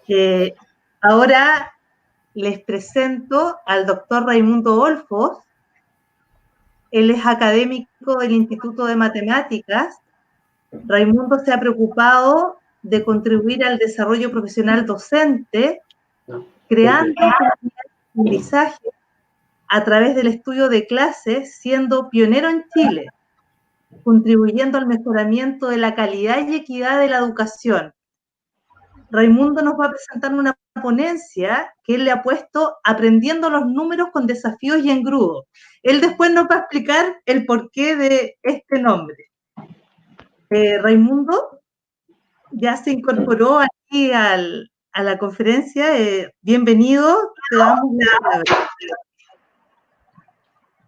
Eh, Ahora les presento al doctor Raimundo Olfos. Él es académico del Instituto de Matemáticas. Raimundo se ha preocupado de contribuir al desarrollo profesional docente, creando aprendizaje a través del estudio de clases, siendo pionero en Chile, contribuyendo al mejoramiento de la calidad y equidad de la educación. Raimundo nos va a presentar una ponencia que él le ha puesto Aprendiendo los números con desafíos y engrudo. Él después nos va a explicar el porqué de este nombre. Raimundo ya se incorporó aquí a la conferencia. Bienvenido, te damos la palabra.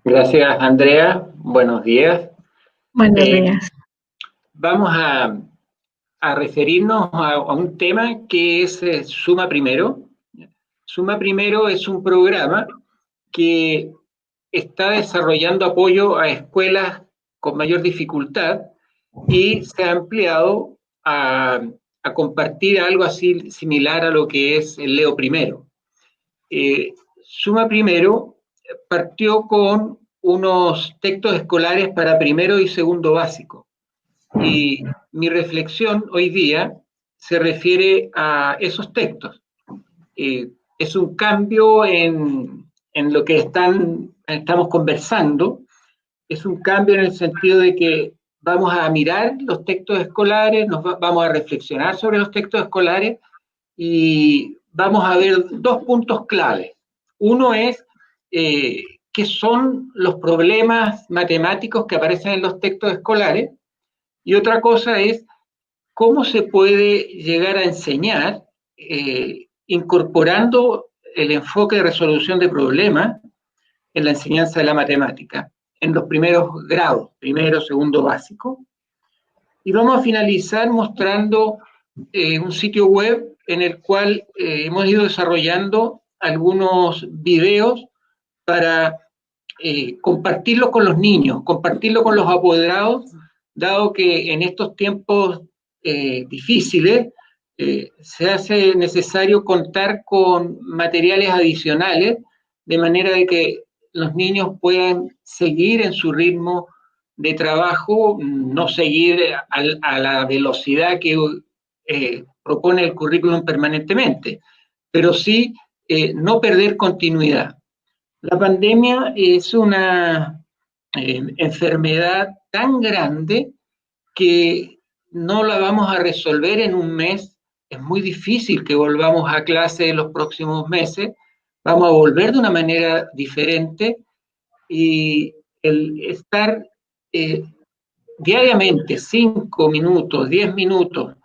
Gracias, Andrea. Buenos días. Buenos días. Vamos a referirnos a un tema que es Suma Primero. Suma Primero es un programa que está desarrollando apoyo a escuelas con mayor dificultad y se ha ampliado a compartir algo así similar a lo que es el Leo Primero. Suma Primero partió con unos textos escolares para primero y segundo básico. Y mi reflexión hoy día se refiere a esos textos. Es un cambio en lo que estamos conversando, es un cambio en el sentido de que vamos a mirar los textos escolares, vamos a reflexionar sobre los textos escolares y vamos a ver dos puntos claves. Uno es qué son los problemas matemáticos que aparecen en los textos escolares, y otra cosa es cómo se puede llegar a enseñar incorporando el enfoque de resolución de problemas en la enseñanza de la matemática, en los primeros grados, primero, segundo básico. Y vamos a finalizar mostrando un sitio web en el cual hemos ido desarrollando algunos videos para compartirlo con los niños, compartirlo con los apoderados, dado que en estos tiempos difíciles se hace necesario contar con materiales adicionales, de manera de que los niños puedan seguir en su ritmo de trabajo, no seguir a la velocidad que propone el currículum permanentemente, pero sí no perder continuidad. La pandemia es una enfermedad tan grande que no la vamos a resolver en un mes. Es muy difícil que volvamos a clase en los próximos meses. Vamos a volver de una manera diferente, y el estar diariamente 5 minutos, 10 minutos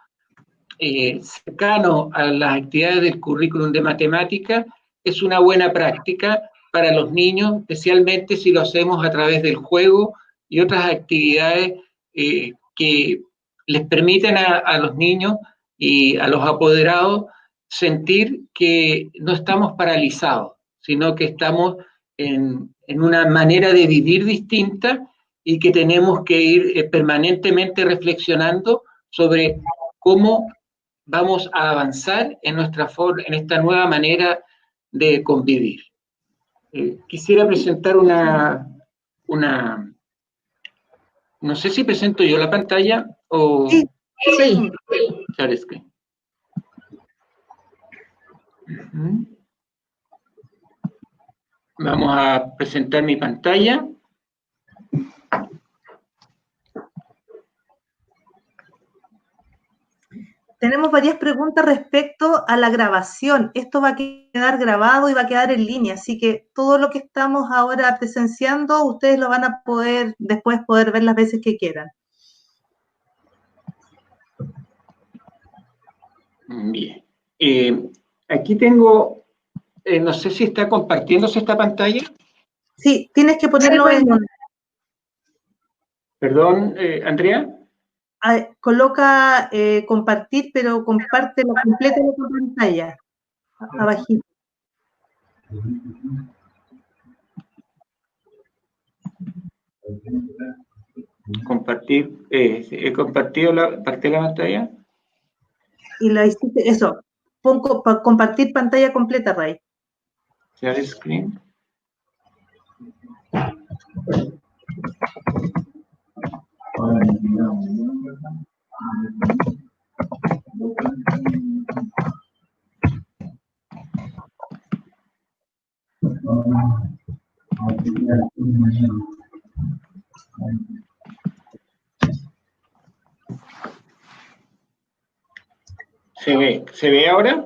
cercano a las actividades del currículum de matemática es una buena práctica para los niños, especialmente si lo hacemos a través del juego y otras actividades que les permiten a los niños y a los apoderados sentir que no estamos paralizados, sino que estamos en una manera de vivir distinta y que tenemos que ir permanentemente reflexionando sobre cómo vamos a avanzar en esta nueva manera de convivir. Quisiera presentar no sé si presento yo la pantalla o... Sí. Vamos a presentar mi pantalla. Tenemos varias preguntas respecto a la grabación. Esto va a quedar grabado y va a quedar en línea, así que todo lo que estamos ahora presenciando, ustedes lo van a poder después ver las veces que quieran. Bien. Aquí tengo, no sé si está compartiéndose esta pantalla. Sí, tienes que ponerlo en... Perdón, Andrea. Coloca compartir, pero comparte la completa de tu pantalla, abajito. Compartir, he compartido parte de la pantalla. Y la hiciste, eso. pongo para compartir pantalla completa, Ray. Share screen. ¿Se ve ahora?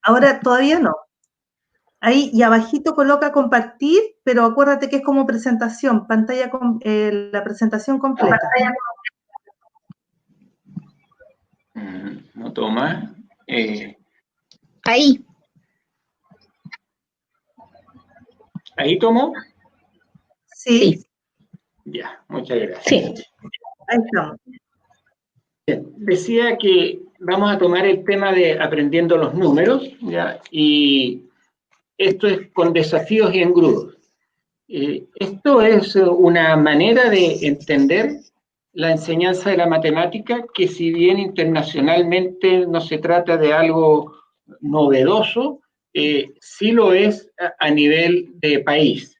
Ahora todavía no. Ahí y abajito coloca compartir, pero acuérdate que es como presentación, pantalla con la presentación completa. No toma. Ahí. ¿Ahí tomó? Sí. Ya, muchas gracias. Sí. Ahí estamos. Bien, decía que vamos a tomar el tema de aprendiendo los números, ¿ya? Y esto es con desafíos y engrudos. Esto es una manera de entender la enseñanza de la matemática que, si bien internacionalmente no se trata de algo novedoso, sí lo es a nivel de país.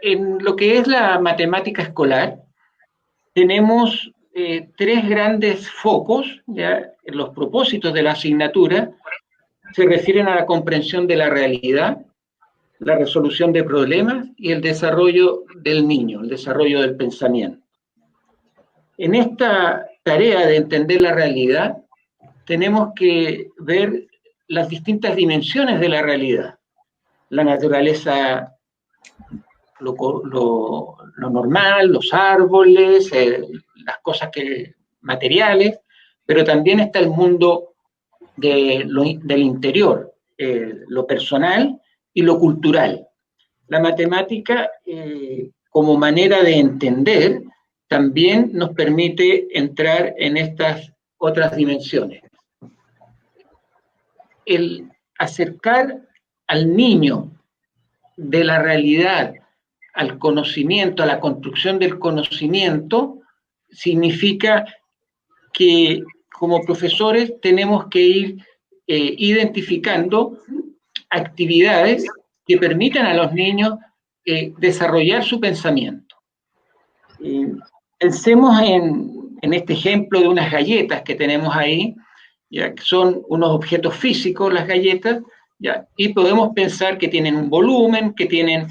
En lo que es la matemática escolar, tenemos tres grandes focos, ¿ya? Los propósitos de la asignatura se refieren a la comprensión de la realidad, la resolución de problemas y el desarrollo del niño, el desarrollo del pensamiento. En esta tarea de entender la realidad, tenemos que ver las distintas dimensiones de la realidad, la naturaleza, lo normal, los árboles, las cosas materiales, pero también está el mundo del interior, lo personal y lo cultural. La matemática, como manera de entender, también nos permite entrar en estas otras dimensiones. El acercar al niño de la realidad al conocimiento, a la construcción del conocimiento, significa que como profesores tenemos que ir identificando actividades que permitan a los niños desarrollar su pensamiento. Pensemos en este ejemplo de unas galletas que tenemos ahí, ya que son unos objetos físicos las galletas, ya, y podemos pensar que tienen un volumen, que tienen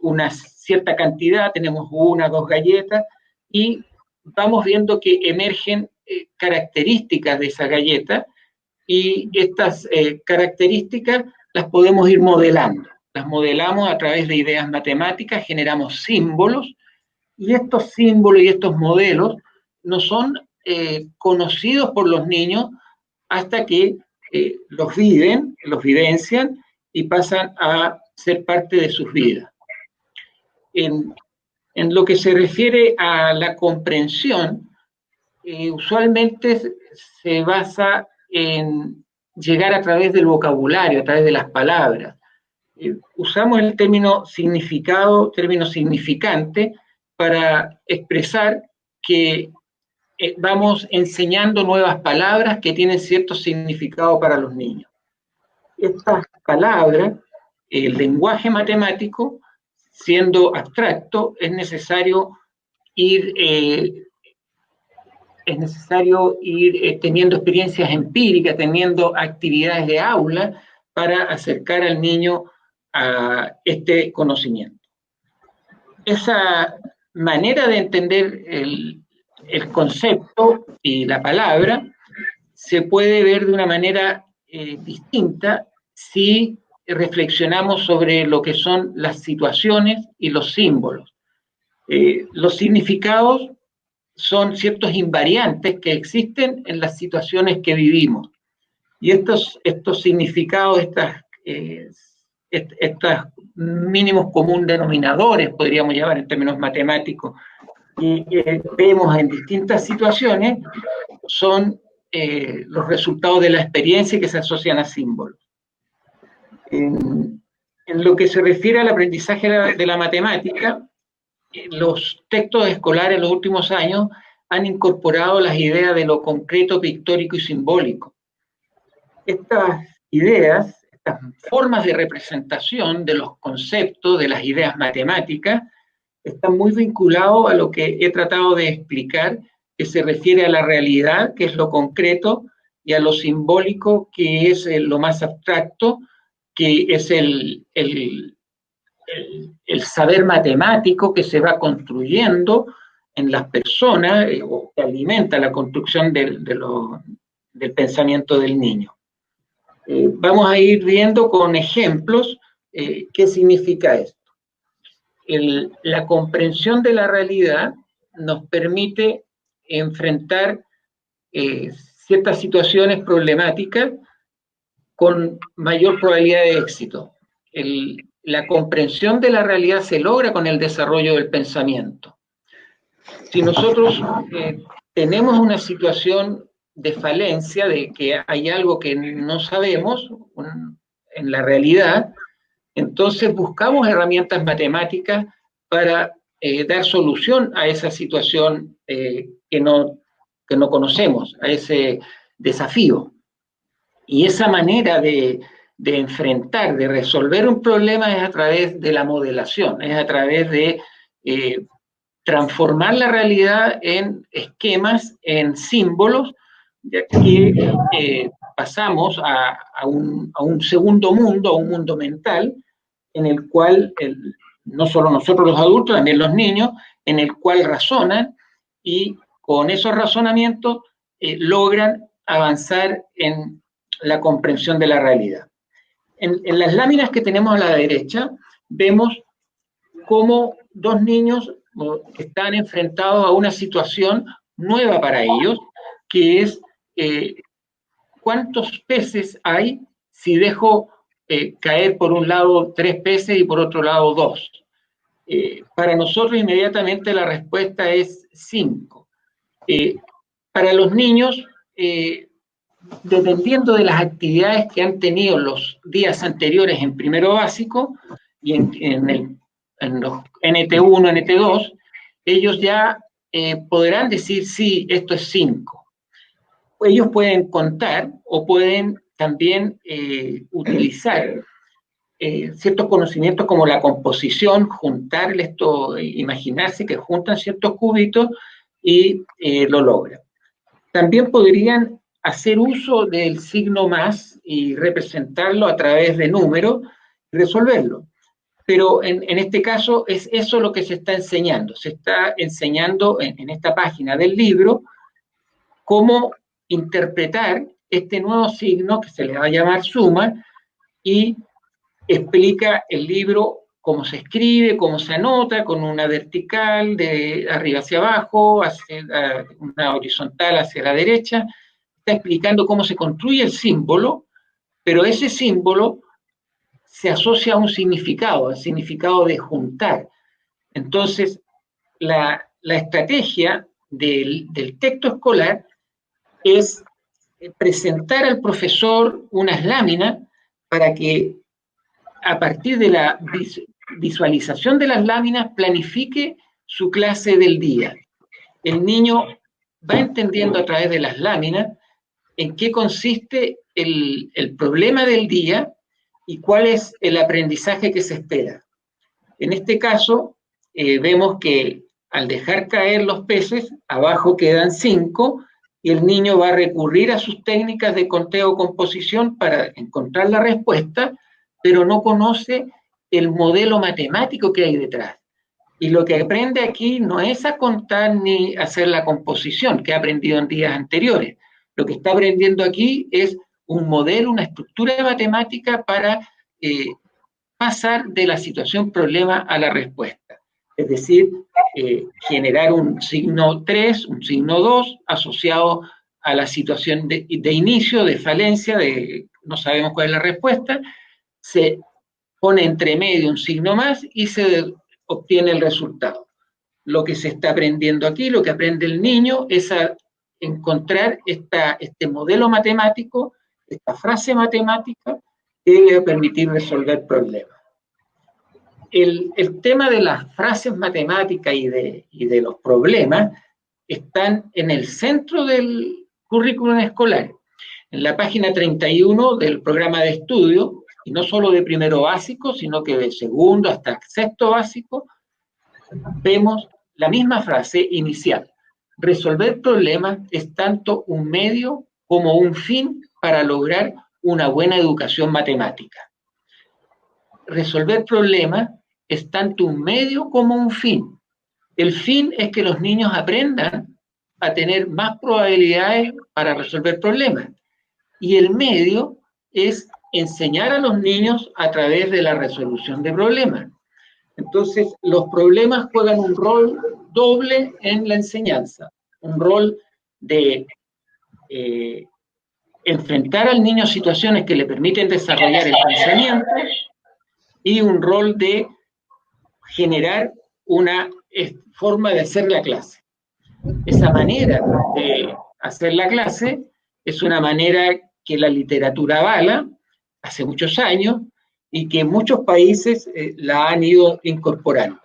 una cierta cantidad, tenemos una, dos galletas, y vamos viendo que emergen características de esa galleta, y estas características las podemos ir modelando. Las modelamos a través de ideas matemáticas, generamos símbolos, y estos símbolos y estos modelos no son conocidos por los niños hasta que los viven, los vivencian y pasan a ser parte de sus vidas. En lo que se refiere a la comprensión, usualmente se basa en llegar a través del vocabulario, a través de las palabras. Usamos el término significado, término significante, para expresar que vamos enseñando nuevas palabras que tienen cierto significado para los niños. Estas palabras, el lenguaje matemático, siendo abstracto, es necesario ir teniendo experiencias empíricas, teniendo actividades de aula para acercar al niño a este conocimiento. Esa manera de entender el concepto y la palabra se puede ver de una manera distinta si reflexionamos sobre lo que son las situaciones y los símbolos. Los significados son ciertos invariantes que existen en las situaciones que vivimos. Y estos significados, estos mínimos común denominadores, podríamos llamar en términos matemáticos, que vemos en distintas situaciones, son los resultados de la experiencia que se asocian a símbolos. En lo que se refiere al aprendizaje de la matemática, los textos escolares en los últimos años han incorporado las ideas de lo concreto, pictórico y simbólico. Estas ideas, estas formas de representación de los conceptos, de las ideas matemáticas, están muy vinculados a lo que he tratado de explicar, que se refiere a la realidad, que es lo concreto, y a lo simbólico, que es lo más abstracto, que es el saber matemático que se va construyendo en las personas, o que alimenta la construcción del pensamiento del niño. Vamos a ir viendo con ejemplos qué significa esto. La comprensión de la realidad nos permite enfrentar ciertas situaciones problemáticas con mayor probabilidad de éxito. La comprensión de la realidad se logra con el desarrollo del pensamiento. Si nosotros tenemos una situación de falencia, de que hay algo que no sabemos en la realidad, entonces buscamos herramientas matemáticas para dar solución a esa situación que no conocemos, a ese desafío. Y esa manera de enfrentar, de resolver un problema es a través de la modelación, es a través de transformar la realidad en esquemas, en símbolos, ya que pasamos a un segundo mundo, a un mundo mental, en el cual no solo nosotros los adultos, también los niños, en el cual razonan y con esos razonamientos logran avanzar en la comprensión de la realidad. En las láminas que tenemos a la derecha, vemos cómo dos niños están enfrentados a una situación nueva para ellos, que es cuántos peces hay si dejo caer por un lado 3 peces y por otro lado 2. Para nosotros inmediatamente la respuesta es 5. Para los niños, dependiendo de las actividades que han tenido los días anteriores en primero básico y en los NT1, NT2, ellos ya podrán decir, sí, esto es 5. Ellos pueden contar o pueden también utilizar ciertos conocimientos como la composición, juntar esto, imaginarse que juntan ciertos cubitos y lo logran. También podrían hacer uso del signo más y representarlo a través de números y resolverlo. Pero en este caso es eso lo que se está enseñando. Se está enseñando en esta página del libro cómo interpretar este nuevo signo que se le va a llamar suma y explica el libro cómo se escribe, cómo se anota, con una vertical de arriba hacia abajo, una horizontal hacia la derecha. Está explicando cómo se construye el símbolo, pero ese símbolo se asocia a un significado, al significado de juntar. Entonces, la estrategia del texto escolar es presentar al profesor unas láminas para que a partir de la visualización de las láminas planifique su clase del día. El niño va entendiendo a través de las láminas en qué consiste el problema del día y cuál es el aprendizaje que se espera. En este caso, vemos que al dejar caer los peces, abajo quedan 5 y el niño va a recurrir a sus técnicas de conteo o composición para encontrar la respuesta, pero no conoce el modelo matemático que hay detrás. Y lo que aprende aquí no es a contar ni a hacer la composición que ha aprendido en días anteriores. Lo que está aprendiendo aquí es un modelo, una estructura matemática para pasar de la situación problema a la respuesta. Es decir, generar un signo 3, un signo 2 asociado a la situación de inicio, de falencia, de no sabemos cuál es la respuesta, se pone entre medio un signo más y se obtiene el resultado. Lo que se está aprendiendo aquí, lo que aprende el niño, es a encontrar este modelo matemático, esta frase matemática que debe permitir resolver problemas. El tema de las frases matemáticas y de los problemas están en el centro del currículum escolar. En la página 31 del programa de estudio, y no solo de primero básico, sino que de segundo hasta sexto básico, vemos la misma frase inicial. Resolver problemas es tanto un medio como un fin para lograr una buena educación matemática. Resolver problemas es tanto un medio como un fin. El fin es que los niños aprendan a tener más probabilidades para resolver problemas. Y el medio es enseñar a los niños a través de la resolución de problemas. Entonces, los problemas juegan un rol doble en la enseñanza. Un rol de enfrentar al niño situaciones que le permiten desarrollar el pensamiento y un rol de generar una forma de hacer la clase. Esa manera de hacer la clase es una manera que la literatura avala hace muchos años y que muchos países la han ido incorporando.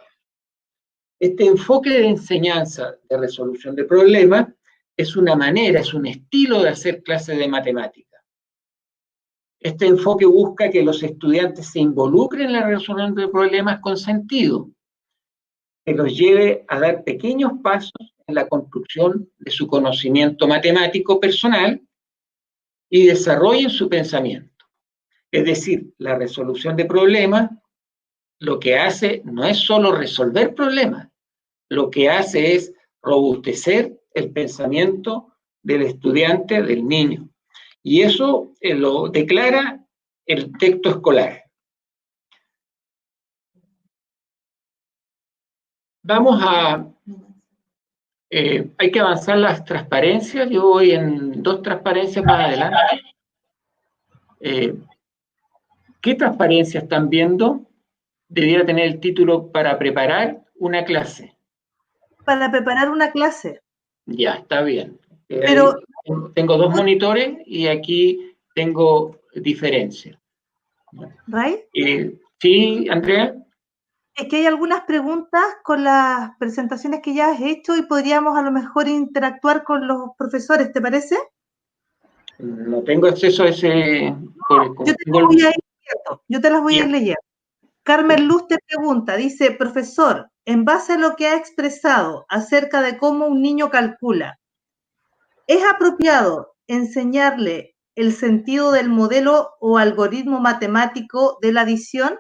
Este enfoque de enseñanza de resolución de problemas es una manera, es un estilo de hacer clases de matemática. Este enfoque busca que los estudiantes se involucren en la resolución de problemas con sentido, que los lleve a dar pequeños pasos en la construcción de su conocimiento matemático personal y desarrollen su pensamiento. Es decir, la resolución de problemas lo que hace no es solo resolver problemas, lo que hace es robustecer el pensamiento del estudiante, del niño. Y eso lo declara el texto escolar. Vamos a... hay que avanzar las transparencias. Yo voy en 2 transparencias más adelante. ¿Qué transparencia están viendo? Debiera tener el título para preparar una clase. Para preparar una clase. Ya, está bien. Pero tengo 2 monitores y aquí tengo diferencia. ¿Ray? Sí, Andrea. Es que hay algunas preguntas con las presentaciones que ya has hecho y podríamos a lo mejor interactuar con los profesores, ¿te parece? No tengo acceso a ese... Yo te las voy a ir leyendo. Carmen Luz te pregunta, dice, profesor, en base a lo que ha expresado acerca de cómo un niño calcula, ¿es apropiado enseñarle el sentido del modelo o algoritmo matemático de la adición?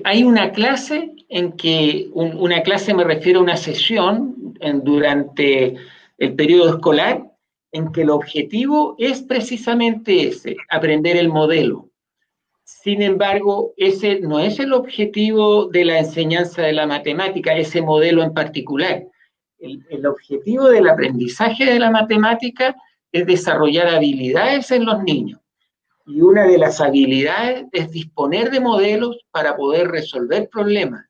Hay una clase en que, una clase me refiero a una sesión durante el periodo escolar, en que el objetivo es precisamente ese, aprender el modelo. Sin embargo, ese no es el objetivo de la enseñanza de la matemática, ese modelo en particular. El objetivo del aprendizaje de la matemática es desarrollar habilidades en los niños. Y una de las habilidades es disponer de modelos para poder resolver problemas.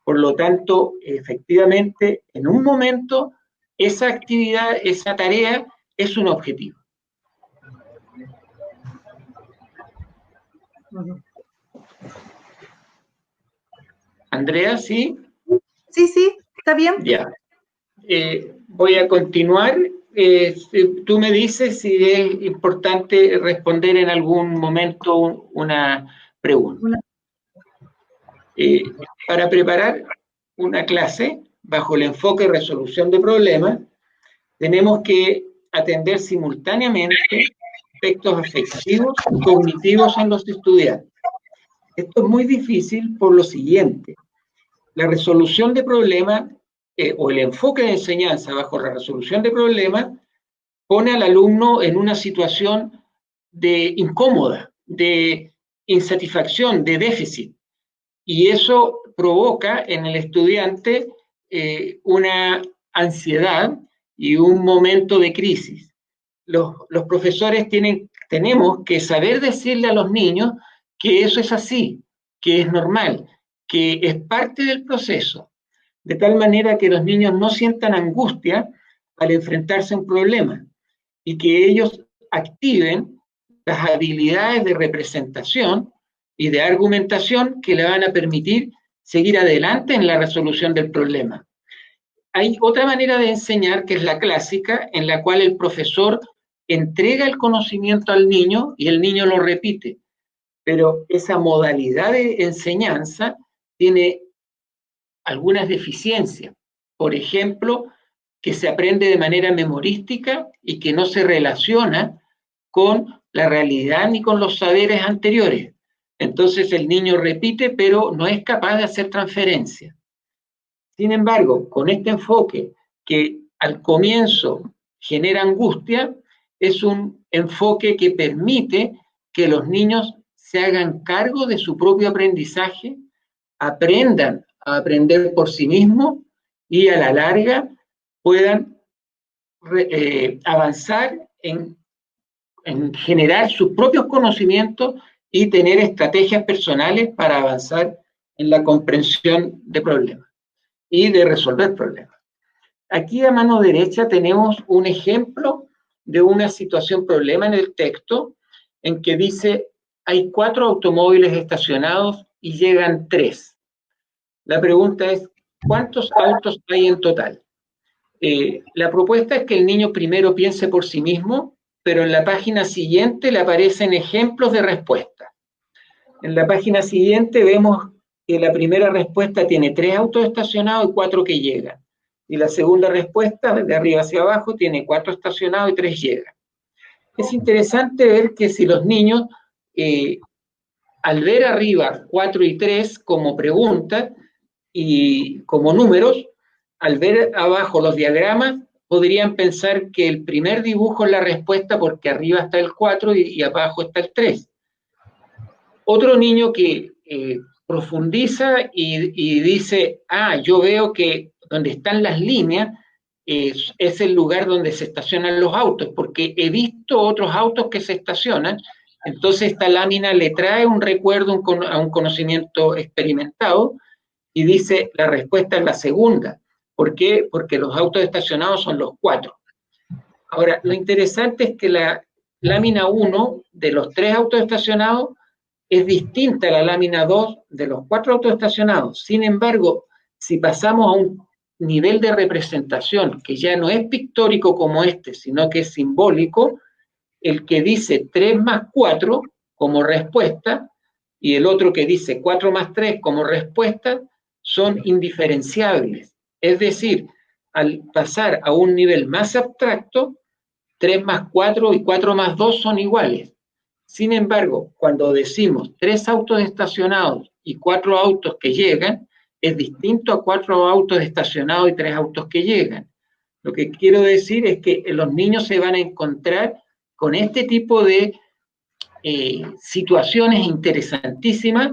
Por lo tanto, efectivamente, en un momento, esa actividad, esa tarea, es un objetivo. Andrea, ¿sí? Sí, está bien. Ya. Voy a continuar. Tú me dices si es importante responder en algún momento una pregunta. Para preparar una clase bajo el enfoque de resolución de problemas, tenemos que atender simultáneamente aspectos afectivos y cognitivos en los estudiantes. Esto es muy difícil por lo siguiente. La resolución de problemas o el enfoque de enseñanza bajo la resolución de problemas pone al alumno en una situación de incómoda, de insatisfacción, de déficit. Y eso provoca en el estudiante una ansiedad y un momento de crisis. Los profesores tenemos que saber decirle a los niños que eso es así, que es normal, que es parte del proceso, de tal manera que los niños no sientan angustia al enfrentarse a un problema y que ellos activen las habilidades de representación y de argumentación que le van a permitir seguir adelante en la resolución del problema. hay otra manera de enseñar, que es la clásica, en la cual el profesor entrega el conocimiento al niño y el niño lo repite. Pero esa modalidad de enseñanza tiene algunas deficiencias. Por ejemplo, que se aprende de manera memorística y que no se relaciona con la realidad ni con los saberes anteriores. Entonces el niño repite, pero no es capaz de hacer transferencia. Sin embargo, con este enfoque que al comienzo genera angustia, es un enfoque que permite que los niños se hagan cargo de su propio aprendizaje, aprendan a aprender por sí mismos y a la larga puedan avanzar en generar sus propios conocimientos y tener estrategias personales para avanzar en la comprensión de problemas y de resolver problemas. Aquí a mano derecha tenemos un ejemplo de una situación problema en el texto en que dice: hay 4 automóviles estacionados y llegan 3. La pregunta es: ¿cuántos autos hay en total? La propuesta es que el niño primero piense por sí mismo, pero en la página siguiente le aparecen ejemplos de respuesta. En la página siguiente vemos que la primera respuesta tiene 3 autos estacionados y 4 que llegan. Y la segunda respuesta, de arriba hacia abajo, tiene 4 estacionados y 3 llegan. Es interesante ver que si los niños, al ver arriba 4 y 3 como pregunta y como números, al ver abajo los diagramas, podrían pensar que el primer dibujo es la respuesta porque arriba está el 4 y abajo está el 3. Otro niño que profundiza y dice: yo veo que donde están las líneas es el lugar donde se estacionan los autos, porque he visto otros autos que se estacionan. Entonces esta lámina le trae un recuerdo a un conocimiento experimentado y dice: la respuesta es la segunda. ¿Por qué? Porque los autos estacionados son los 4. Ahora, lo interesante es que la lámina 1 de los 3 autos estacionados es distinta a la lámina 2 de los 4 autos estacionados. Sin embargo, si pasamos a un nivel de representación que ya no es pictórico como este, sino que es simbólico, el que dice 3 más 4 como respuesta y el otro que dice 4 más 3 como respuesta son indiferenciables. Es decir, al pasar a un nivel más abstracto, 3 más 4 y 4 más 2 son iguales. Sin embargo, cuando decimos 3 autos estacionados y 4 autos que llegan, es distinto a 4 autos estacionados y 3 autos que llegan. Lo que quiero decir es que los niños se van a encontrar con este tipo de situaciones interesantísimas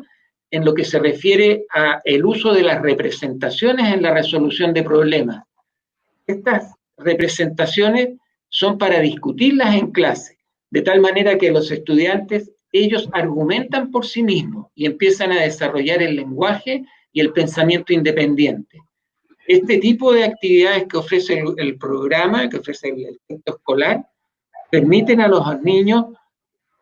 en lo que se refiere al uso de las representaciones en la resolución de problemas. Estas representaciones son para discutirlas en clase, de tal manera que los estudiantes, ellos argumentan por sí mismos y empiezan a desarrollar el lenguaje y el pensamiento independiente. Este tipo de actividades que ofrece el programa, que ofrece el texto escolar, permiten a los niños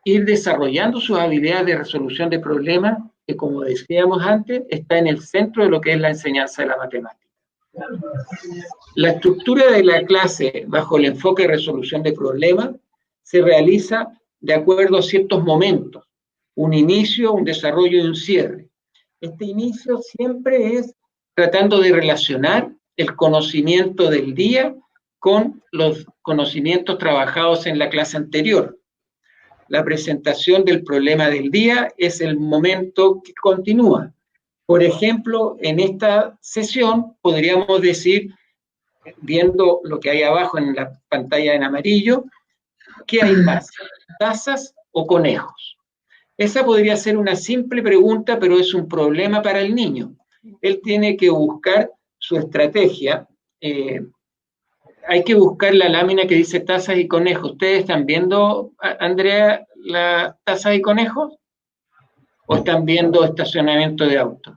ir desarrollando sus habilidades de resolución de problemas, que, como decíamos antes, está en el centro de lo que es la enseñanza de la matemática. La estructura de la clase bajo el enfoque de resolución de problemas se realiza de acuerdo a ciertos momentos, un inicio, un desarrollo y un cierre. Este inicio siempre es tratando de relacionar el conocimiento del día con los conocimientos trabajados en la clase anterior. La presentación del problema del día es el momento que continúa. Por ejemplo, en esta sesión podríamos decir, viendo lo que hay abajo en la pantalla en amarillo, ¿qué hay más? ¿Tazas o conejos? Esa podría ser una simple pregunta, pero es un problema para el niño. Él tiene que buscar su estrategia. Hay que buscar la lámina que dice tazas y conejos. ¿Ustedes están viendo, Andrea, las tazas y conejos? ¿O están viendo estacionamiento de autos?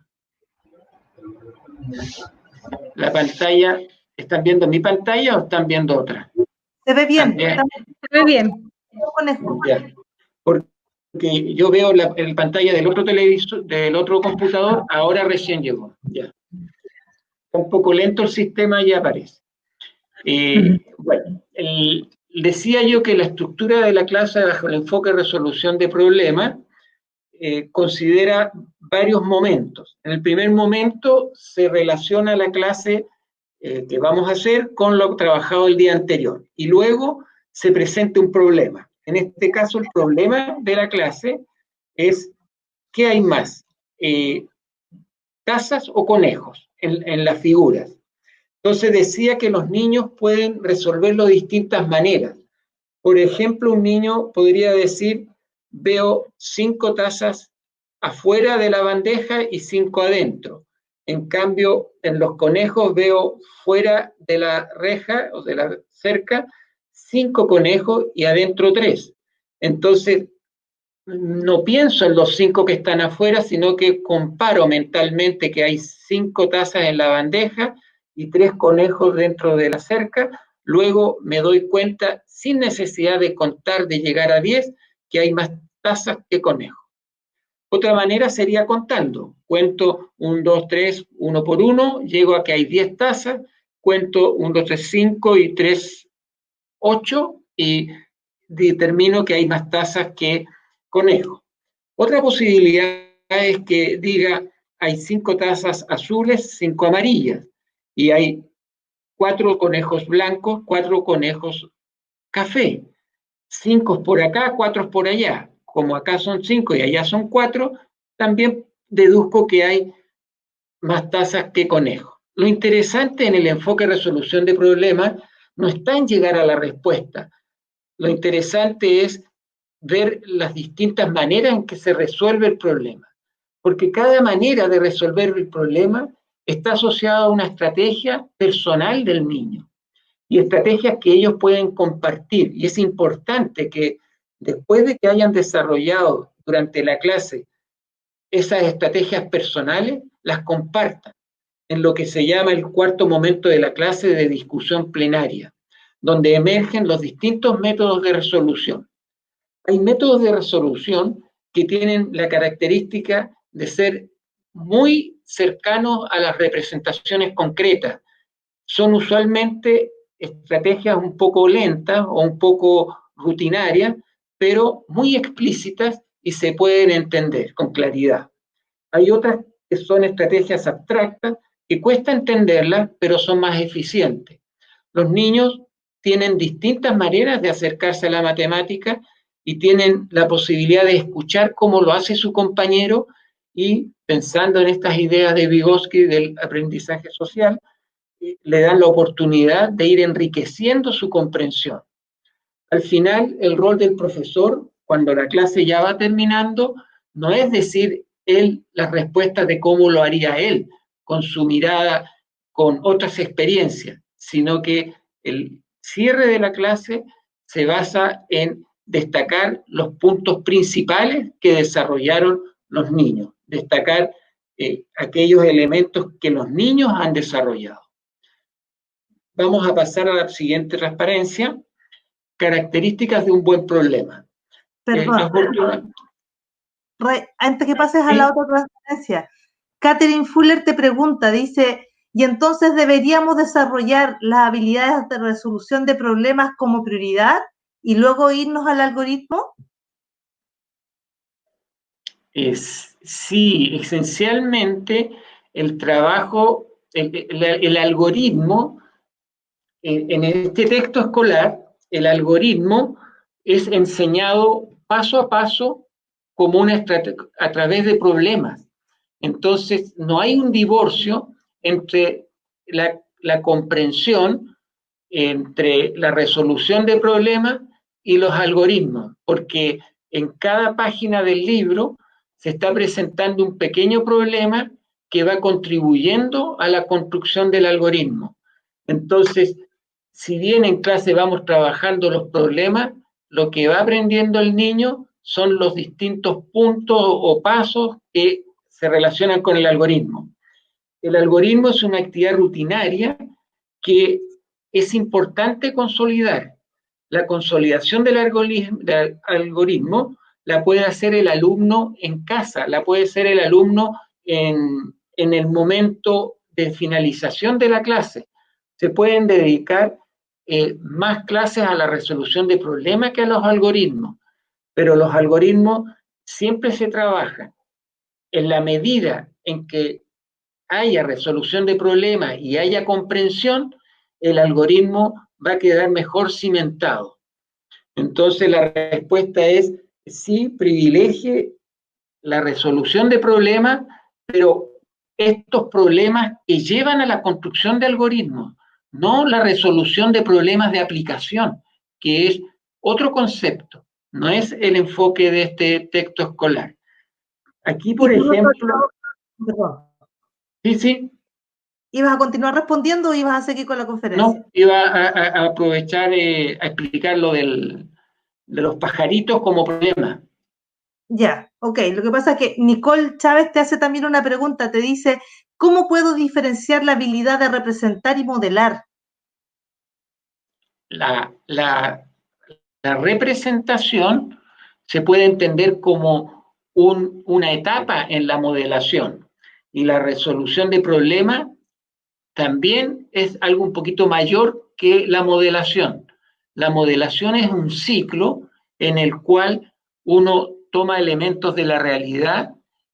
La pantalla, ¿están viendo mi pantalla o están viendo otra? Se ve bien. Se ve bien. Ya. Porque yo veo la pantalla del otro televisor, del otro computador, ahora recién llegó. Ya. un poco lento el sistema y aparece. Bueno, decía yo que la estructura de la clase bajo el enfoque de resolución de problemas considera varios momentos. En el primer momento se relaciona la clase que vamos a hacer con lo trabajado el día anterior y luego se presenta un problema. En este caso, el problema de la clase es ¿qué hay más? ¿Tazas o conejos en las figuras? Entonces decía que los niños pueden resolverlo de distintas maneras. Por ejemplo, un niño podría decir, veo 5 tazas afuera de la bandeja y 5 adentro. En cambio, en los conejos veo fuera de la reja o de la cerca 5 conejos y adentro 3. Entonces, no pienso en los 5 que están afuera, sino que comparo mentalmente que hay 5 tazas en la bandeja y 3 conejos dentro de la cerca. Luego me doy cuenta, sin necesidad de contar, de llegar a 10, que hay más tazas que conejos. Otra manera sería contando. Cuento 1, 2, 3, 1 por 1, llego a que hay 10 tazas, cuento 1, 2, 3, 5 y 3, 8 y determino que hay más tazas que conejos. Otra posibilidad es que diga hay 5 tazas azules, 5 amarillas y hay 4 conejos blancos, 4 conejos café. 5 por acá, 4 por allá. Como acá son 5 y allá son 4, también deduzco que hay más tazas que conejos. Lo interesante en el enfoque de resolución de problemas no está en llegar a la respuesta. Lo interesante es ver las distintas maneras en que se resuelve el problema. Porque cada manera de resolver el problema está asociada a una estrategia personal del niño y estrategias que ellos pueden compartir. Y es importante que después de que hayan desarrollado durante la clase esas estrategias personales, las compartan en lo que se llama el cuarto momento de la clase de discusión plenaria, donde emergen los distintos métodos de resolución. Hay métodos de resolución que tienen la característica de ser muy cercanos a las representaciones concretas. Son usualmente estrategias un poco lentas o un poco rutinarias, pero muy explícitas y se pueden entender con claridad. Hay otras que son estrategias abstractas que cuesta entenderlas, pero son más eficientes. Los niños tienen distintas maneras de acercarse a la matemática y tienen la posibilidad de escuchar cómo lo hace su compañero y pensando en estas ideas de Vygotsky del aprendizaje social, le dan la oportunidad de ir enriqueciendo su comprensión. Al final, el rol del profesor, cuando la clase ya va terminando, no es decir él las respuestas de cómo lo haría él, con su mirada, con otras experiencias, sino que el cierre de la clase se basa en destacar los puntos principales que desarrollaron los niños, destacar aquellos elementos que los niños han desarrollado. Vamos a pasar a la siguiente transparencia. Características de un buen problema. Perdón. Antes que pases a la otra transparencia, Catherine Fuller te pregunta, dice, ¿y entonces deberíamos desarrollar las habilidades de resolución de problemas como prioridad y luego irnos al algoritmo? Sí, esencialmente el trabajo, el algoritmo, en este texto escolar, el algoritmo es enseñado paso a paso como una estrategia a través de problemas. Entonces, no hay un divorcio entre la comprensión, entre la resolución de problemas y los algoritmos, porque en cada página del libro se está presentando un pequeño problema que va contribuyendo a la construcción del algoritmo. Entonces, si bien en clase vamos trabajando los problemas, lo que va aprendiendo el niño son los distintos puntos o pasos que se relacionan con el algoritmo. El algoritmo es una actividad rutinaria que es importante consolidar. La consolidación del algoritmo la puede hacer el alumno en casa, la puede hacer el alumno en el momento de finalización de la clase. Se pueden dedicar más clases a la resolución de problemas que a los algoritmos, pero los algoritmos siempre se trabajan en la medida en que haya resolución de problemas y haya comprensión, el algoritmo va a quedar mejor cimentado. Entonces la respuesta es sí, privilegie la resolución de problemas, pero estos problemas que llevan a la construcción de algoritmos, no la resolución de problemas de aplicación, que es otro concepto, no es el enfoque de este texto escolar. Aquí, por ejemplo, perdón, sí, sí, ¿ibas a continuar respondiendo o ibas a seguir con la conferencia? no, iba a aprovechar a explicar lo de los pajaritos como problema. Ya, ok. Lo que pasa es que Nicole Chávez te hace también una pregunta, te dice, ¿cómo puedo diferenciar la habilidad de representar y modelar? La representación se puede entender como una etapa en la modelación y la resolución de problemas también es algo un poquito mayor que la modelación. La modelación es un ciclo en el cual uno toma elementos de la realidad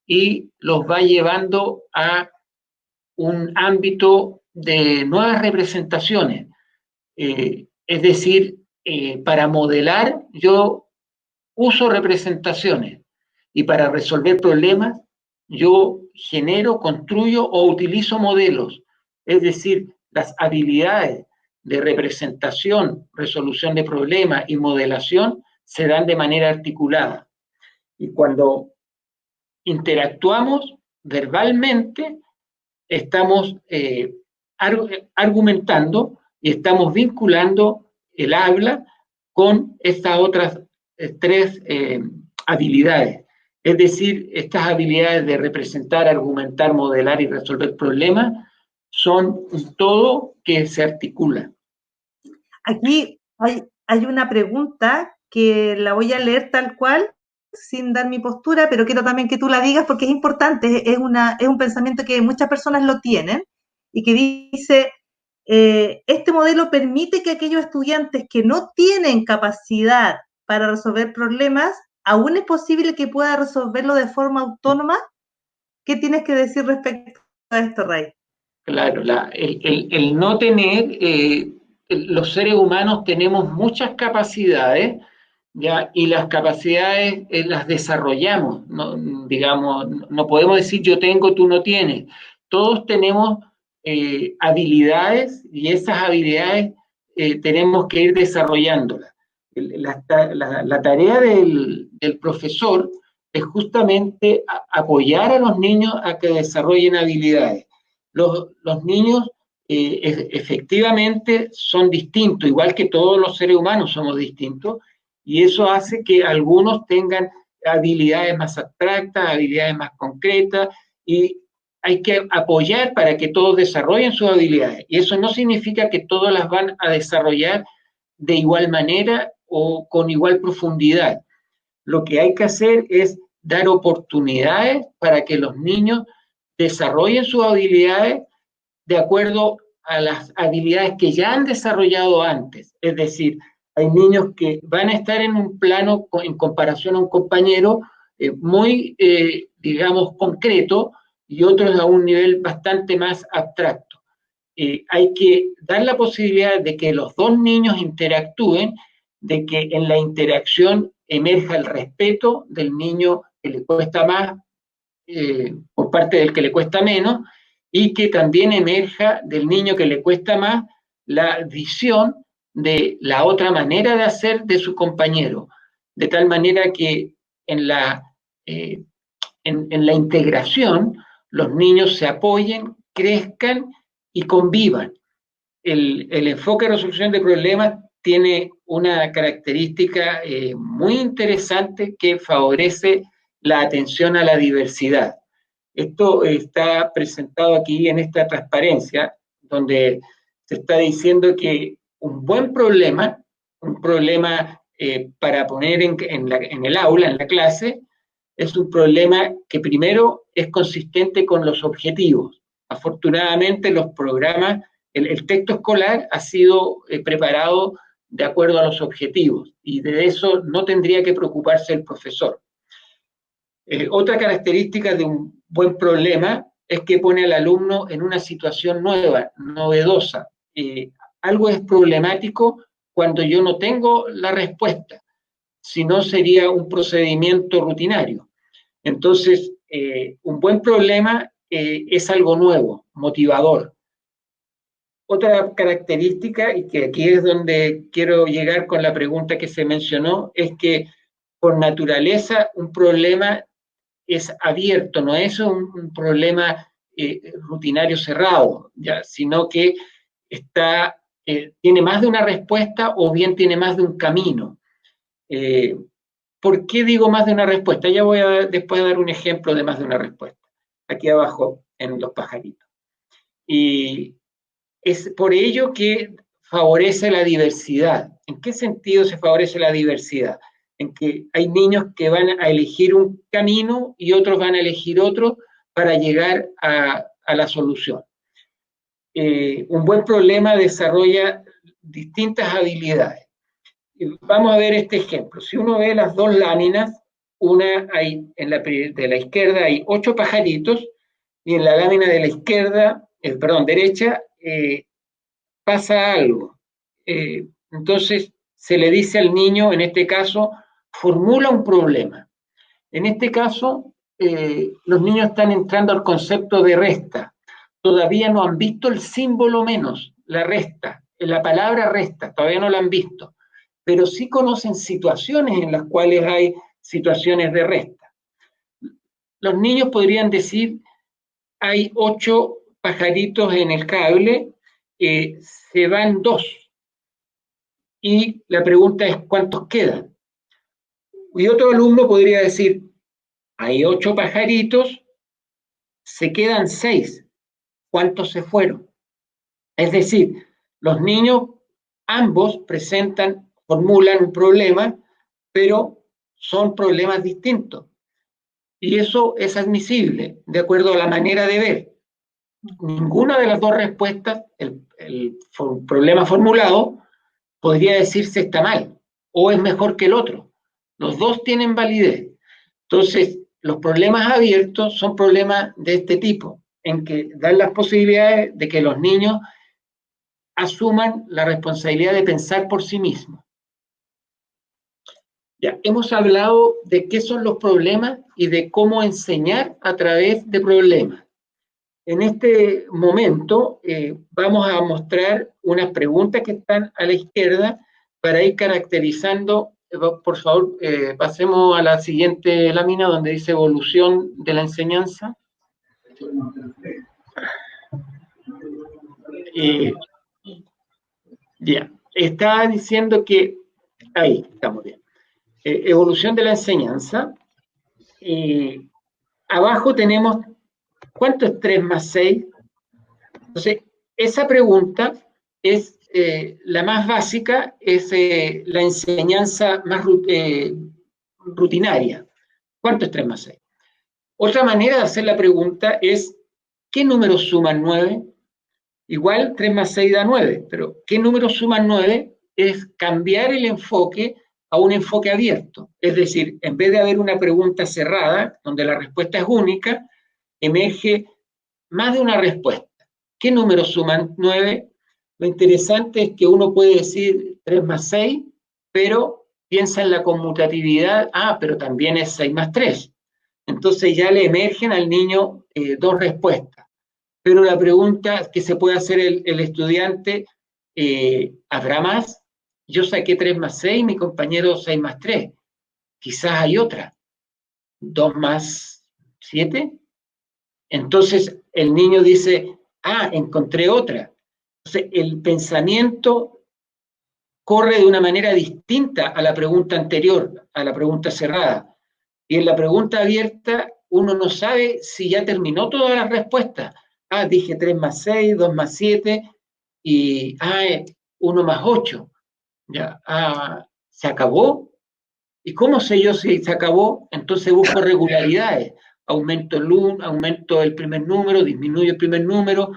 y los va llevando a un ámbito de nuevas representaciones. Es decir, para modelar yo uso representaciones y para resolver problemas yo genero, construyo o utilizo modelos. Es decir, las habilidades de representación, resolución de problemas y modelación se dan de manera articulada. Y cuando interactuamos verbalmente, estamos argumentando y estamos vinculando el habla con estas otras tres habilidades. Es decir, estas habilidades de representar, argumentar, modelar y resolver problemas son un todo que se articula. Aquí hay una pregunta que la voy a leer tal cual, sin dar mi postura, pero quiero también que tú la digas porque es importante, es un pensamiento que muchas personas lo tienen y que dice, este modelo permite que aquellos estudiantes que no tienen capacidad para resolver problemas, aún es posible que pueda resolverlo de forma autónoma. ¿Qué tienes que decir respecto a esto, Ray? Claro, el no tener, los seres humanos tenemos muchas capacidades, ¿ya? Y las capacidades las desarrollamos, no, digamos, no podemos decir yo tengo, tú no tienes. Todos tenemos habilidades y esas habilidades tenemos que ir desarrollándolas. La tarea del profesor es justamente apoyar a los niños a que desarrollen habilidades. Los niños efectivamente son distintos, igual que todos los seres humanos somos distintos, y eso hace que algunos tengan habilidades más abstractas, habilidades más concretas, y hay que apoyar para que todos desarrollen sus habilidades. Y eso no significa que todos las van a desarrollar de igual manera o con igual profundidad. Lo que hay que hacer es dar oportunidades para que los niños desarrollen sus habilidades de acuerdo a las habilidades que ya han desarrollado antes. Es decir, hay niños que van a estar en un plano en comparación a un compañero muy, digamos, concreto y otros a un nivel bastante más abstracto. Hay que dar la posibilidad de que los dos niños interactúen, de que en la interacción emerja el respeto del niño que le cuesta más por parte del que le cuesta menos y que también emerja del niño que le cuesta más la visión de la otra manera de hacer de su compañero, de tal manera que en en la integración los niños se apoyen, crezcan y convivan. El enfoque de resolución de problemas tiene una característica muy interesante que favorece la atención a la diversidad. Esto está presentado aquí en esta transparencia, donde se está diciendo que un buen problema, un problema para poner en el aula, en la clase, es un problema que primero es consistente con los objetivos. Afortunadamente los programas, el texto escolar ha sido preparado de acuerdo a los objetivos y de eso no tendría que preocuparse el profesor. Otra característica de un buen problema es que pone al alumno en una situación nueva, novedosa. Algo es problemático cuando yo no tengo la respuesta, si no sería un procedimiento rutinario. Entonces, un buen problema es algo nuevo, motivador. Otra característica, y que aquí es donde quiero llegar con la pregunta que se mencionó, es que por naturaleza un problema es abierto, no es un problema rutinario cerrado, ¿ya? Sino que tiene más de una respuesta o bien tiene más de un camino. ¿Por qué digo más de una respuesta? Ya voy a después dar un ejemplo de más de una respuesta, aquí abajo en los pajaritos. Y es por ello que favorece la diversidad. ¿En qué sentido se favorece la diversidad? En que hay niños que van a elegir un camino y otros van a elegir otro para llegar a la solución. Un buen problema desarrolla distintas habilidades. Vamos a ver este ejemplo. Si uno ve las dos láminas, una hay de la izquierda hay 8 pajaritos y en la lámina de la izquierda, derecha, pasa algo. Entonces se le dice al niño, en este caso, formula un problema. En este caso, los niños están entrando al concepto de resta. Todavía no han visto el símbolo menos, la resta, la palabra resta, todavía no la han visto, pero sí conocen situaciones en las cuales hay situaciones de resta. Los niños podrían decir, hay 8 pajaritos en el cable, se van 2. Y la pregunta es, ¿cuántos quedan? Y otro alumno podría decir, hay 8 pajaritos, se quedan 6. ¿Cuántos se fueron? Es decir, los niños ambos formulan un problema, pero son problemas distintos. Y eso es admisible, de acuerdo a la manera de ver. Ninguna de las dos respuestas, el problema formulado, podría decirse está mal o es mejor que el otro. Los dos tienen validez. Entonces, los problemas abiertos son problemas de este tipo, en que dan las posibilidades de que los niños asuman la responsabilidad de pensar por sí mismos. Ya, hemos hablado de qué son los problemas y de cómo enseñar a través de problemas. En este momento vamos a mostrar unas preguntas que están a la izquierda para ir caracterizando. Por favor, pasemos a la siguiente lámina donde dice evolución de la enseñanza. Ya, está diciendo que, ahí estamos bien, evolución de la enseñanza. Abajo tenemos, ¿cuánto es 3 más 6? Entonces, esa pregunta es la más básica, es la enseñanza más rutinaria. ¿Cuánto es 3 más 6? Otra manera de hacer la pregunta es, ¿qué números suman 9? Igual 3 más 6 da 9, pero ¿qué números suman 9? Es cambiar el enfoque a un enfoque abierto. Es decir, en vez de haber una pregunta cerrada, donde la respuesta es única, emerge más de una respuesta. ¿Qué números suman 9? Lo interesante es que uno puede decir 3 más 6, pero piensa en la conmutatividad, pero también es 6 más 3. Entonces ya le emergen al niño 2 respuestas. Pero la pregunta que se puede hacer el estudiante, ¿habrá más? Yo saqué 3 más 6, mi compañero 6 más 3. Quizás hay otra. 2 más 7. Entonces el niño dice, encontré otra. Entonces el pensamiento corre de una manera distinta a la pregunta anterior, a la pregunta cerrada. Y en la pregunta abierta uno no sabe si ya terminó todas las respuestas. Dije 3 más 6, 2 más 7 y 1 más 8. Ya, ¿se acabó? ¿Y cómo sé yo si se acabó? Entonces busco regularidades. aumento el primer número, disminuyo el primer número,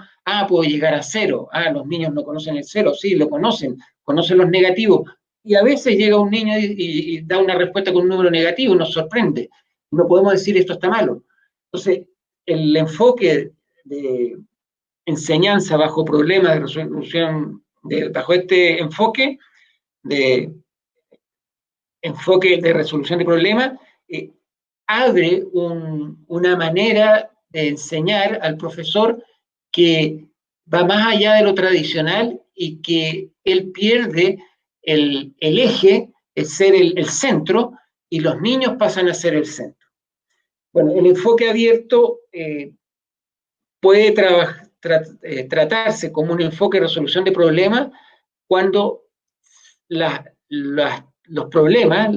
puedo llegar a 0, los niños no conocen el 0, sí, lo conocen los negativos, y a veces llega un niño y da una respuesta con un número negativo, nos sorprende, no podemos decir esto está malo. Entonces, el enfoque de enseñanza bajo problemas de resolución, bajo este enfoque de resolución de problemas, abre una manera de enseñar al profesor que va más allá de lo tradicional y que él pierde el eje, el ser el centro, y los niños pasan a ser el centro. Bueno, el enfoque abierto puede tratarse como un enfoque de resolución de problemas cuando los problemas,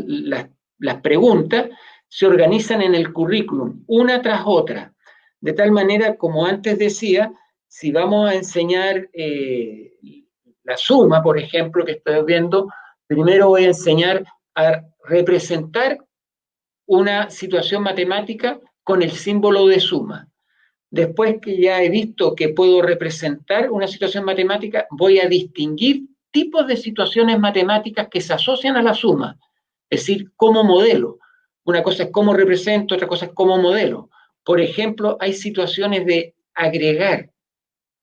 las preguntas, se organizan en el currículum, una tras otra, de tal manera, como antes decía, si vamos a enseñar la suma, por ejemplo, que estoy viendo, primero voy a enseñar a representar una situación matemática con el símbolo de suma. Después que ya he visto que puedo representar una situación matemática, voy a distinguir tipos de situaciones matemáticas que se asocian a la suma, es decir, como modelo. Una cosa es cómo represento, otra cosa es cómo modelo. Por ejemplo, hay situaciones de agregar.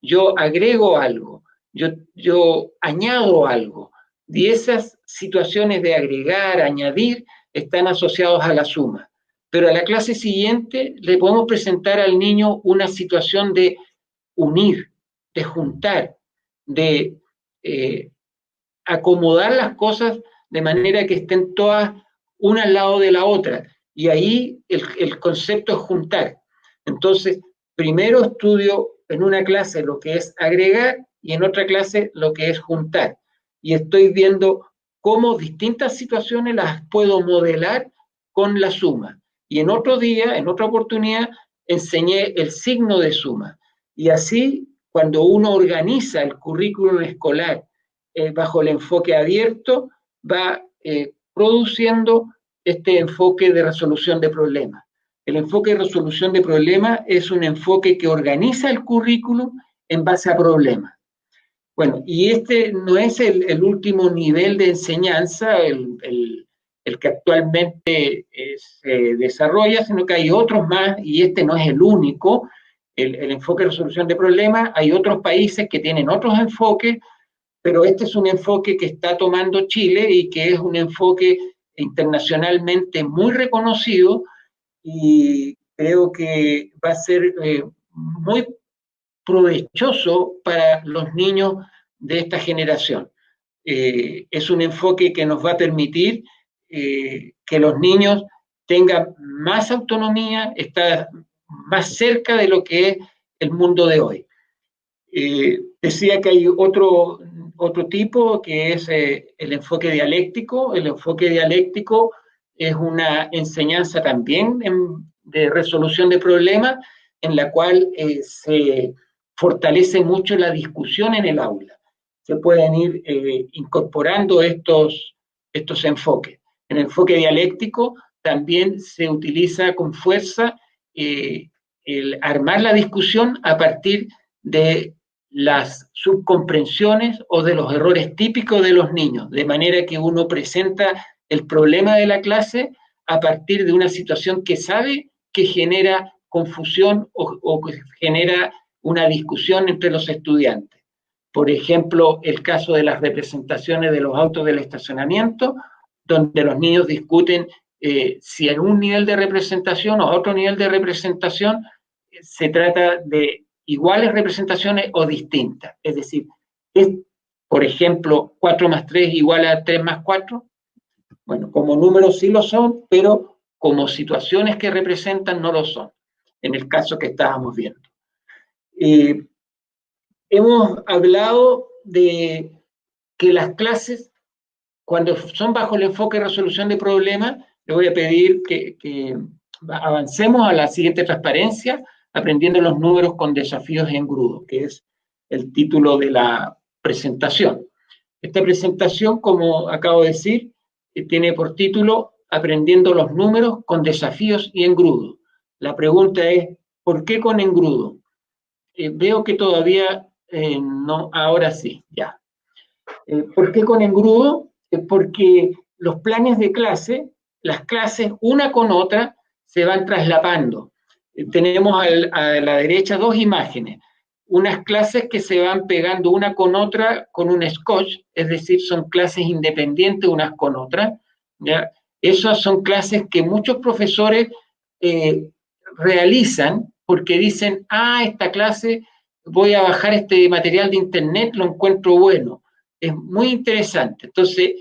Yo agrego algo, yo añado algo, y esas situaciones de agregar, añadir, están asociados a la suma. Pero a la clase siguiente le podemos presentar al niño una situación de unir, de juntar, de acomodar las cosas de manera que estén todas una al lado de la otra. Y ahí el concepto es juntar. Entonces, primero estudio en una clase lo que es agregar y en otra clase lo que es juntar. Y estoy viendo cómo distintas situaciones las puedo modelar con la suma. Y en otro día, en otra oportunidad, enseñé el signo de suma. Y así, cuando uno organiza el currículum escolar bajo el enfoque abierto, va produciendo este enfoque de resolución de problemas. El enfoque de resolución de problemas es un enfoque que organiza el currículum en base a problemas. Bueno, y este no es el último nivel de enseñanza, el que actualmente se desarrolla, sino que hay otros más, y este no es el único, el enfoque de resolución de problemas. Hay otros países que tienen otros enfoques, pero este es un enfoque que está tomando Chile y que es un enfoque internacionalmente muy reconocido, y creo que va a ser muy provechoso para los niños de esta generación. Es un enfoque que nos va a permitir que los niños tengan más autonomía, estar más cerca de lo que es el mundo de hoy. Decía que hay otro tipo que es el enfoque dialéctico. El enfoque dialéctico es una enseñanza también de resolución de problemas, en la cual se fortalece mucho la discusión en el aula. Se pueden ir incorporando estos enfoques. En el enfoque dialéctico también se utiliza con fuerza el armar la discusión a partir de las subcomprensiones o de los errores típicos de los niños, de manera que uno presenta el problema de la clase a partir de una situación que sabe que genera confusión o que genera una discusión entre los estudiantes. Por ejemplo, el caso de las representaciones de los autos del estacionamiento, donde los niños discuten si en un nivel de representación o otro nivel de representación se trata de iguales representaciones o distintas. Es decir, es, por ejemplo, 4 más 3 igual a 3 más 4. Bueno, como números sí lo son, pero como situaciones que representan no lo son, en el caso que estábamos viendo. Hemos hablado de que las clases, cuando son bajo el enfoque de resolución de problemas, le voy a pedir que avancemos a la siguiente transparencia, aprendiendo los números con desafíos en engrudo, que es el título de la presentación. Esta presentación, como acabo de decir, tiene por título Aprendiendo los números con desafíos y engrudo. La pregunta es, ¿por qué con engrudo? Veo que todavía no, ahora sí, ya. ¿Por qué con engrudo? Porque los planes de clase, las clases una con otra se van traslapando. Tenemos a la derecha dos imágenes, unas clases que se van pegando una con otra con un scotch, es decir, son clases independientes unas con otras. ¿Ya? Esas son clases que muchos profesores eh, realizan porque dicen, esta clase voy a bajar este material de internet, lo encuentro bueno, es muy interesante. Entonces,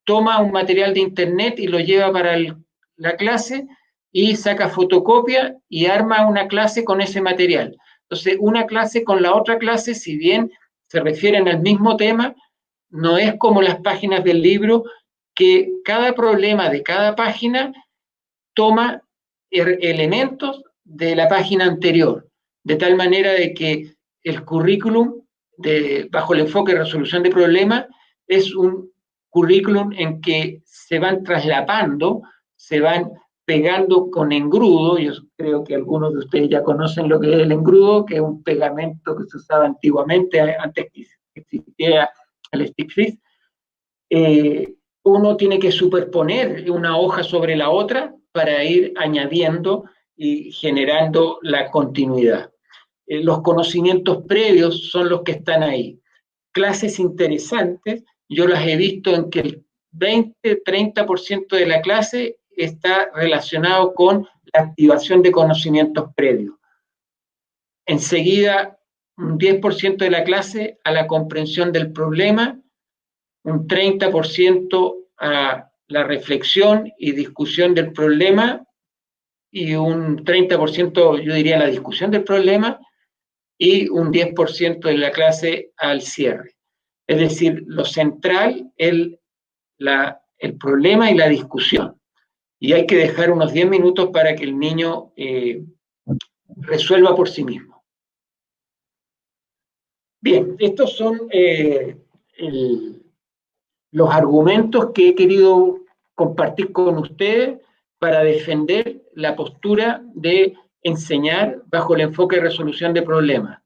toma un material de internet y lo lleva para la clase y saca fotocopia y arma una clase con ese material. Entonces, una clase con la otra clase, si bien se refieren al mismo tema, no es como las páginas del libro, que cada problema de cada página toma elementos de la página anterior, de tal manera de que el currículum bajo el enfoque de resolución de problemas es un currículum en que se van traslapando, se van pegando con engrudo. Yo creo que algunos de ustedes ya conocen lo que es el engrudo, que es un pegamento que se usaba antiguamente, antes que existiera el stick fix. Uno tiene que superponer una hoja sobre la otra para ir añadiendo y generando la continuidad. Los conocimientos previos son los que están ahí. Clases interesantes, yo las he visto en que el 20-30% de la clase está relacionado con la activación de conocimientos previos. Enseguida, un 10% de la clase a la comprensión del problema, un 30% a la reflexión y discusión del problema y un 30%, yo diría, a la discusión del problema y un 10% de la clase al cierre. Es decir, lo central es el problema y la discusión. Y hay que dejar unos 10 minutos para que el niño resuelva por sí mismo. Bien, estos son los argumentos que he querido compartir con ustedes para defender la postura de enseñar bajo el enfoque de resolución de problemas,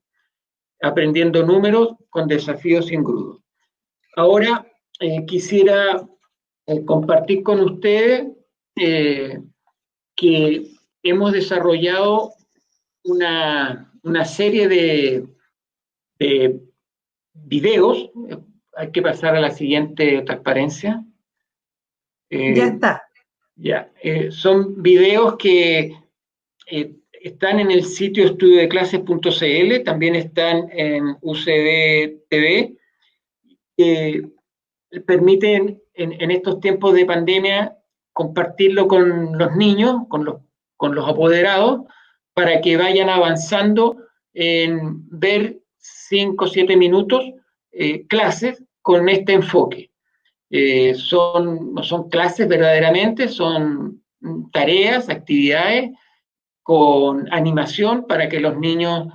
aprendiendo números con desafíos sin engrudo. Ahora quisiera compartir con ustedes que hemos desarrollado una serie de videos. Hay que pasar a la siguiente transparencia. Ya está. Ya, son videos que están en el sitio estudiodeclases.cl, también están en UCD TV, que permiten en estos tiempos de pandemia compartirlo con los niños, con los apoderados, para que vayan avanzando en ver 5 o 7 minutos clases con este enfoque. No son clases verdaderamente, son tareas, actividades con animación para que los niños,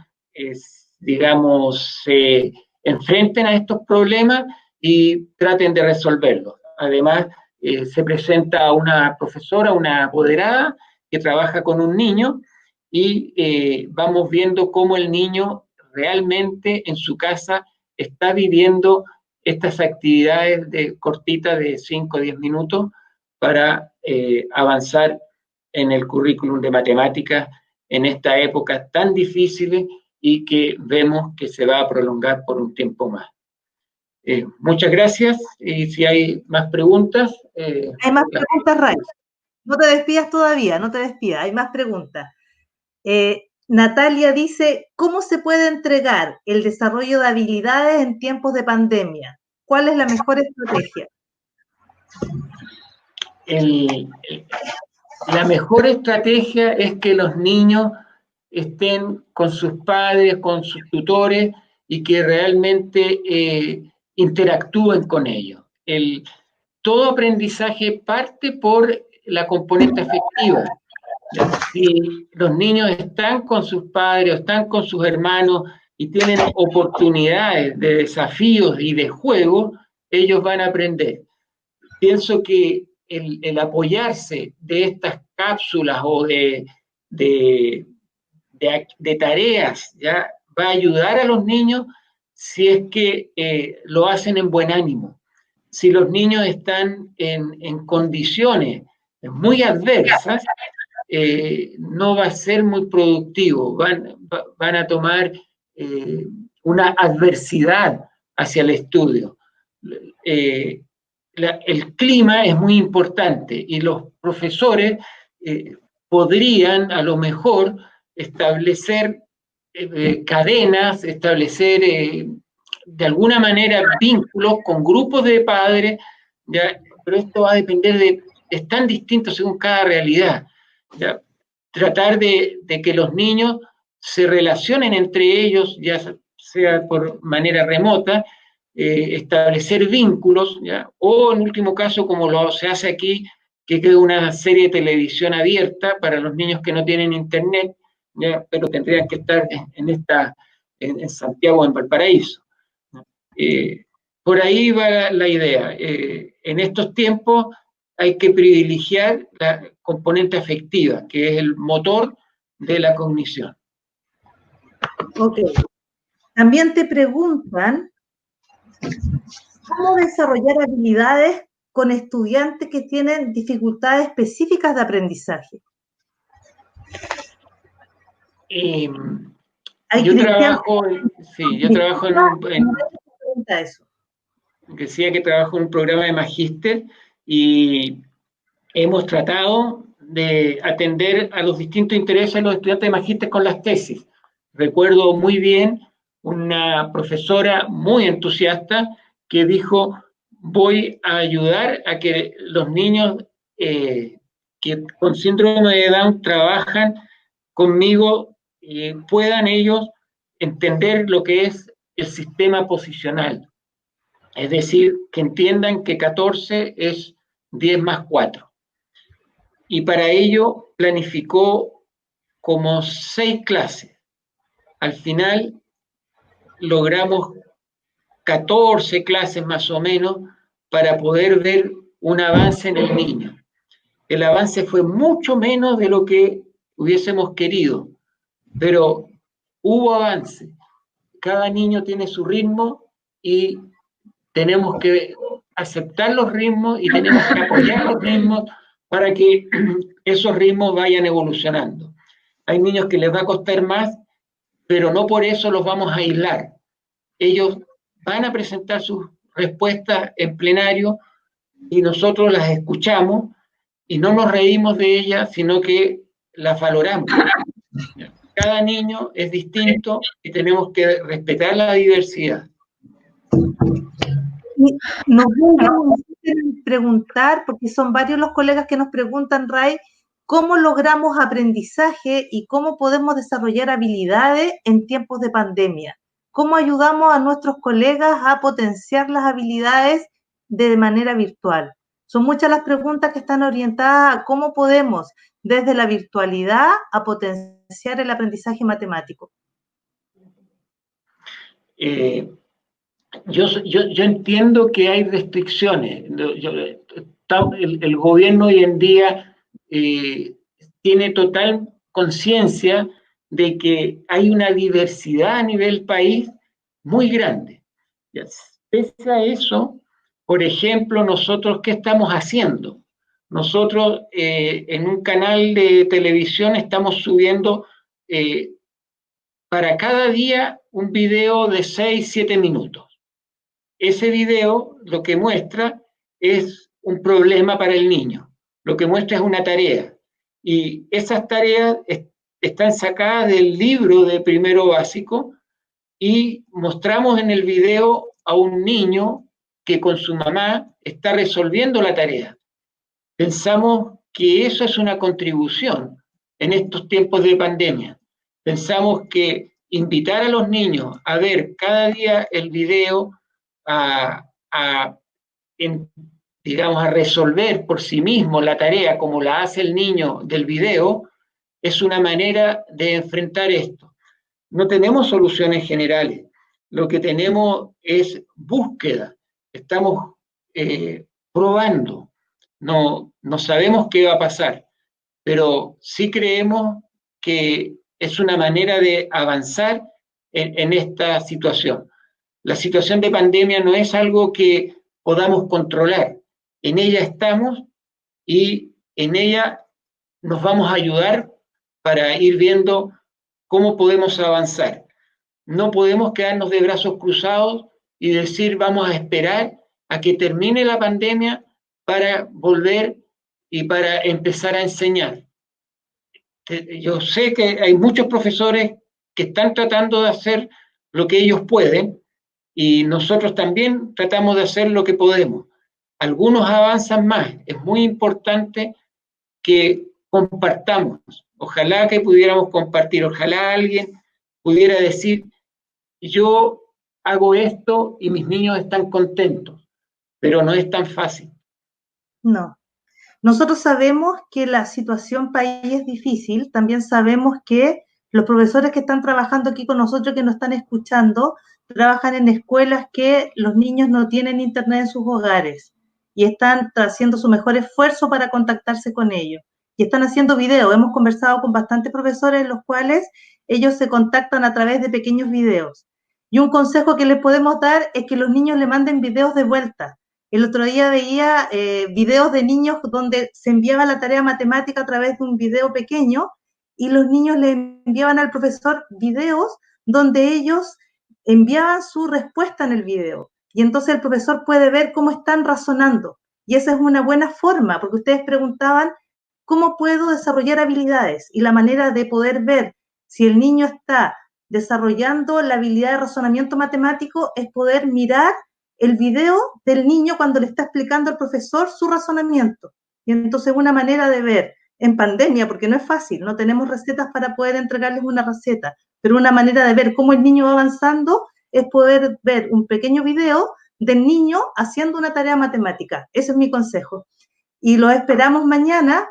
digamos, se enfrenten a estos problemas y traten de resolverlos. Además, se presenta una profesora, una apoderada, que trabaja con un niño y vamos viendo cómo el niño realmente en su casa está viviendo estas actividades cortitas de 5 o 10 minutos para avanzar en el currículum de matemáticas en esta época tan difícil y que vemos que se va a prolongar por un tiempo más. Muchas gracias y si hay más preguntas. Hay más preguntas, Ray. No te despidas todavía, no te despidas, hay más preguntas. Natalia dice, ¿cómo se puede entregar el desarrollo de habilidades en tiempos de pandemia? ¿Cuál es la mejor estrategia? La mejor estrategia es que los niños estén con sus padres, con sus tutores y que realmente interactúen con ellos. Todo aprendizaje parte por la componente afectiva. Si los niños están con sus padres o están con sus hermanos y tienen oportunidades de desafíos y de juego, ellos van a aprender. Pienso que el apoyarse de estas cápsulas o de de tareas, ¿ya? Va a ayudar a los niños si es que lo hacen en buen ánimo. Si los niños están en condiciones muy adversas, no va a ser muy productivo, van a tomar una adversidad hacia el estudio. El clima es muy importante y los profesores podrían a lo mejor establecer cadenas, establecer de alguna manera vínculos con grupos de padres, ¿ya? Pero esto va a depender es tan distinto según cada realidad. ¿Ya? Tratar de que los niños se relacionen entre ellos, ya sea por manera remota, establecer vínculos, ¿ya? O en último caso, como se hace aquí, que quede una serie de televisión abierta para los niños que no tienen internet, ¿ya? Pero tendrían que estar en Santiago o en Valparaíso. Por ahí va la idea. En estos tiempos hay que privilegiar la componente afectiva, que es el motor de la cognición. Ok. También te preguntan cómo desarrollar habilidades con estudiantes que tienen dificultades específicas de aprendizaje. Yo trabajo decía que trabajo en un programa de magíster y hemos tratado de atender a los distintos intereses de los estudiantes de magíster con las tesis. Recuerdo muy bien una profesora muy entusiasta que dijo, voy a ayudar a que los niños que con síndrome de Down trabajan conmigo puedan ellos entender lo que es el sistema posicional. Es decir, que entiendan que 14 es 10 más 4. Y para ello planificó como 6 clases. Al final logramos 14 clases más o menos para poder ver un avance en el niño. El avance fue mucho menos de lo que hubiésemos querido, pero hubo avance. Cada niño tiene su ritmo y tenemos que aceptar los ritmos y tenemos que apoyar los ritmos para que esos ritmos vayan evolucionando. Hay niños que les va a costar más, pero no por eso los vamos a aislar. Ellos van a presentar sus respuestas en plenario y nosotros las escuchamos y no nos reímos de ellas, sino que las valoramos. Cada niño es distinto y tenemos que respetar la diversidad. Nos vuelven a preguntar, porque son varios los colegas que nos preguntan, Ray, ¿cómo logramos aprendizaje y cómo podemos desarrollar habilidades en tiempos de pandemia? ¿Cómo ayudamos a nuestros colegas a potenciar las habilidades de manera virtual? Son muchas las preguntas que están orientadas a cómo podemos, desde la virtualidad, a potenciar el aprendizaje matemático. Yo entiendo que hay restricciones. El gobierno hoy en día tiene total conciencia de que hay una diversidad a nivel país muy grande. Pese a eso, por ejemplo, nosotros, ¿qué estamos haciendo? Nosotros en un canal de televisión estamos subiendo para cada día un video de 6, 7 minutos. Ese video lo que muestra es un problema para el niño, lo que muestra es una tarea. Y esas tareas están sacadas del libro de primero básico y mostramos en el video a un niño que con su mamá está resolviendo la tarea. Pensamos que eso es una contribución en estos tiempos de pandemia. Pensamos que invitar a los niños a ver cada día el video, digamos, a resolver por sí mismo la tarea como la hace el niño del video, es una manera de enfrentar esto. No tenemos soluciones generales, lo que tenemos es búsqueda, estamos probando, no sabemos qué va a pasar, pero sí creemos que es una manera de avanzar en esta situación. La situación de pandemia no es algo que podamos controlar. En ella estamos y en ella nos vamos a ayudar para ir viendo cómo podemos avanzar. No podemos quedarnos de brazos cruzados y decir vamos a esperar a que termine la pandemia para volver y para empezar a enseñar. Yo sé que hay muchos profesores que están tratando de hacer lo que ellos pueden y nosotros también tratamos de hacer lo que podemos. Algunos avanzan más. Es muy importante que compartamos. Ojalá que pudiéramos compartir, ojalá alguien pudiera decir, yo hago esto y mis niños están contentos, pero no es tan fácil. No. Nosotros sabemos que la situación país es difícil, también sabemos que los profesores que están trabajando aquí con nosotros, que nos están escuchando, trabajan en escuelas que los niños no tienen internet en sus hogares y están haciendo su mejor esfuerzo para contactarse con ellos. Y están haciendo videos. Hemos conversado con bastantes profesores en los cuales ellos se contactan a través de pequeños videos. Y un consejo que les podemos dar es que los niños le manden videos de vuelta. El otro día veía videos de niños donde se enviaba la tarea matemática a través de un video pequeño y los niños le enviaban al profesor videos donde ellos enviaban su respuesta en el video. Y entonces el profesor puede ver cómo están razonando. Y esa es una buena forma, porque ustedes preguntaban, ¿cómo puedo desarrollar habilidades? Y la manera de poder ver si el niño está desarrollando la habilidad de razonamiento matemático es poder mirar el video del niño cuando le está explicando al profesor su razonamiento. Y entonces una manera de ver en pandemia, porque no es fácil, no tenemos recetas para poder entregarles una receta, pero una manera de ver cómo el niño va avanzando es poder ver un pequeño video del niño haciendo una tarea matemática. Ese es mi consejo. Y lo esperamos mañana